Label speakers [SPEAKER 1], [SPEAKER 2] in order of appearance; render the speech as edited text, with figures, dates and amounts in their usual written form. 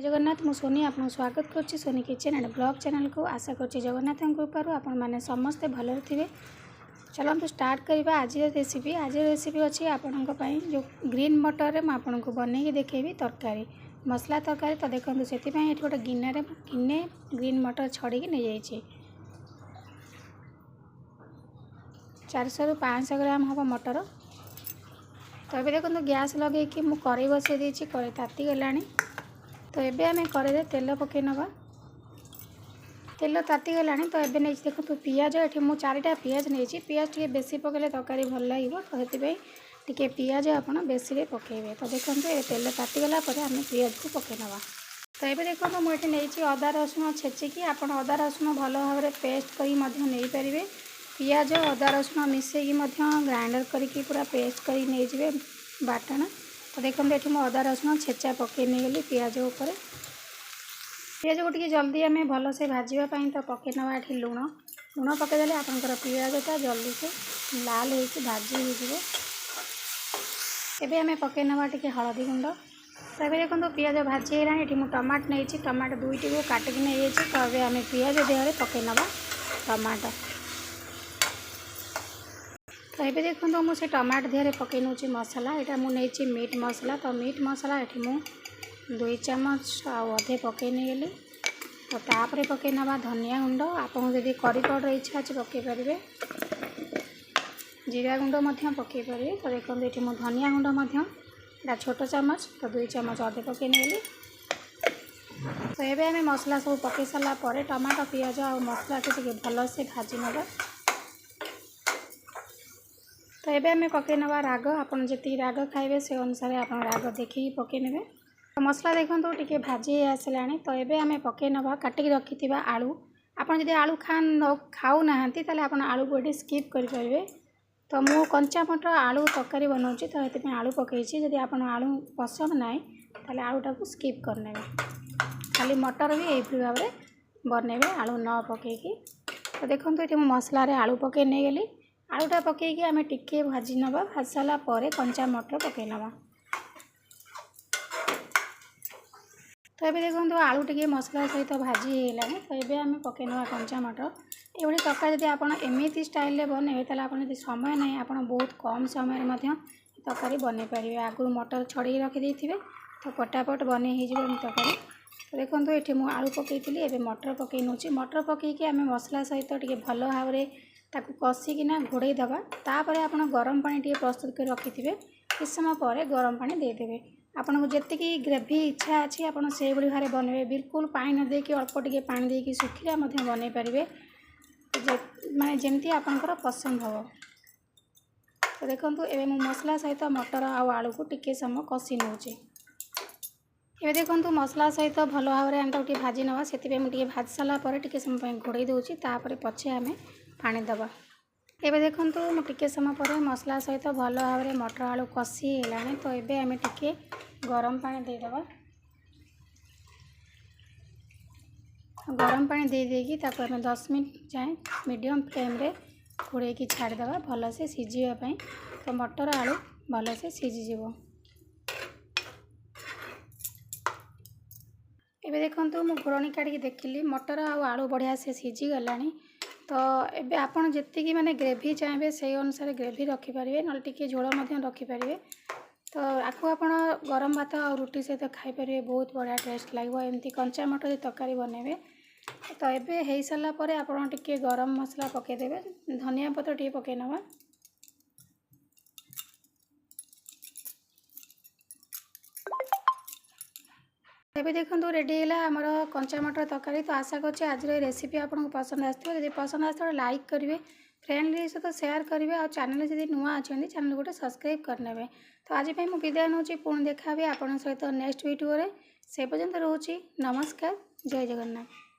[SPEAKER 1] जगन्नाथ मु सोनी आपको स्वागत करुच्ची Soni kitchen and blog channel को। आशा करुच्ची जगन्नाथ कृपार आपण मैंने समस्ते भल थे। चलतु स्टार्ट करवा आज रेसिपी। आज रेसिपी अच्छी आपण जो ग्रीन मटर में आपन को बनई देखेबी तरकारी मसला तरकारी। तो देखो से गोटे गिन्ने ग्रीन मटर छड़ी नहीं जाइए 400 ରୁ 500 ग्राम हम मटर। तो ये देखो गैस लगे कि मु कड़े बसई देती कड़े ताती गलानी। तो ये आम कड़े तेल पकई नवा तेल ताती गलानी। तो ये नहीं देखो पियाज ये मुझे 4टा पियाज नहीं पियाज टे बेसी पकड़े तरकारी भल लगे। तो ये पियाज आप बेसी पकेबे। तो देखो ये तेल तातीगला आम पियाज को पकई नवा। तो ये देखो मुझे नहीं अदा रसुण छेचिकी आप अदा रसुण भल भाव पेस्ट कर पियाज अदा रसुण मिसेकी ग्राइंडर करके पूरा पेस्ट कर नहीं बाटना। तो देखो ये मुझे अदा रसुण छेचा पकई नहीं गली पियाज उपर। पियाज को टी जल्दी आम भल से भाजापी तो पकई नवा ये लुण लुण पकईदे आपंकर पियाजटा जल्दी से लाल हो भाजी हो। आम पकई नवा टी हलदी गुंड। तो ये देखो पियाज भाजी है ये मुझे टमाट नहीं टमाट 2टी को काटिक नहीं। तो ये आम पियाज देहरे पकई नवा टमाटो। तो ये देखो मुझे टमाट देहरे पकई नौ मसला यहाँ मुझे मीट मसला। तो मीट मसला ये मुझे 2 चामच अधे पकई नहीं गली। तो तापर पकई नवा धनिया गुंड आपको जब करी पाउडर इच्छा अच्छे पकई पारे जीरा गुंड पकई पारे। तो देखो ये मुझे धनिया गुंड छोट चामच तो 2 चामच अधे पकई नहीं गली। तो ये आम मसला सब पकई सारापर टमाटो पियाज और मसला को भल से भाजी नवा। तो ये आम पकई नवा राग आप जी राग खाइबे से अनुसार आप राग देखिए पकई ने। तो मसला देखो टी भाजी आसला। तो ये आम पकई नवा काटिक रखि आलू आप जब आलू खाऊ ना आप आलू को ये स्किप करेंगे। तो मु कंचा मटर आलू तरकारी बनाऊँ तो ये आलू पकई। जब आप आलू पसंद ना तो आलूटा को स्किप करने खाली मटर भी यही भाव में बनइबे आलू न पकईकी। तो देखो ये मसला आलू पकई नहीं गली आलूटा पकईकी आम टिके भाजी नवा। भाजी सारापर कंचा मटर पकई नवा। तो ये देखो आलू टिके मसला सहित भाजी होगा। तो ये आम पकई नवा कंचा मटर। ये तरकारी जब आप एमती स्टाइल बनइबे तो आप समय ना आप बहुत कम समय तरकारी बनई पारे। आगु मटर छड़ी रखिदे तो पटापट बनई हो तरकारी। तो देखो ये मुझे आलू पकई ये मटर पकई नौ मटर पकईकी आम मसला सहित टे भल भाव में ताकू कषिकिना घोड़े दबा। तापर आप गरम पानी टे प्रस्तुत कर रखि थे किछ समय पर गरम पानी देदेवे। आपन को जी ग्रेवी इच्छा अच्छी आप से भाव बनइबे। बिल्कुल पानी न देकी अल्प टे पानी देकी सुखिला बनई पारे माने जमती आपनकर पसंद हो। तो देखो ये मसला सहित मटर आलू को टिके समय कषि नौचे। ये देखो मसला सहित भल भाव में भाजी नवा से मुझे भाजी सारापर टे समय घोड़े दूसरी तापर पछे आम पानी दबा। ये देखो मुझे समय पर मसला सहित भल भाव में मटर आलू कषि है। तो ये आम टे गरम पानी देदेबा। गरम पानी दे देकी आम 10 मिनट जाए मीडियम फ्लेम रे घोड़े की छाड़देवा भल से सीझापी। तो मटर आलू भल से सीझीज। ये देखो मु घोड़नी काटिक देखिली मटर आलू बढ़िया से सीझीगला। तो ये आपड़ जी मैंने ग्रेवी चाहिए से अनुसार ग्रेवी रखिपारे ना टी झोल रखिपारे। तो आपको आप गरम भात और रुटी सहित खाईपारे बहुत बढ़िया टेस्ट लगे एमती कंचा मटर तरकारी बनइबे। तो ये हो सारापर आप गरम मसला पकईदेवे धनिया पत्र टे पकई नवा। ये देखो रेडी है आमर कंचा मटर तरकारी। तो आशा करछे आज रेसिपी आपको पसंद आसो। जब पसंद आस लाइक करेंगे फ्रेंड सहित शेयर करेंगे और चैनल जब नुआ अच्छा चैनल गोटे सब्सक्राइब करने। तो आज मुझे विदाय नौ पुणी देखा आप सहित नेक्स्ट वीडियो से पर्यंत रोची नमस्कार जय जगन्नाथ।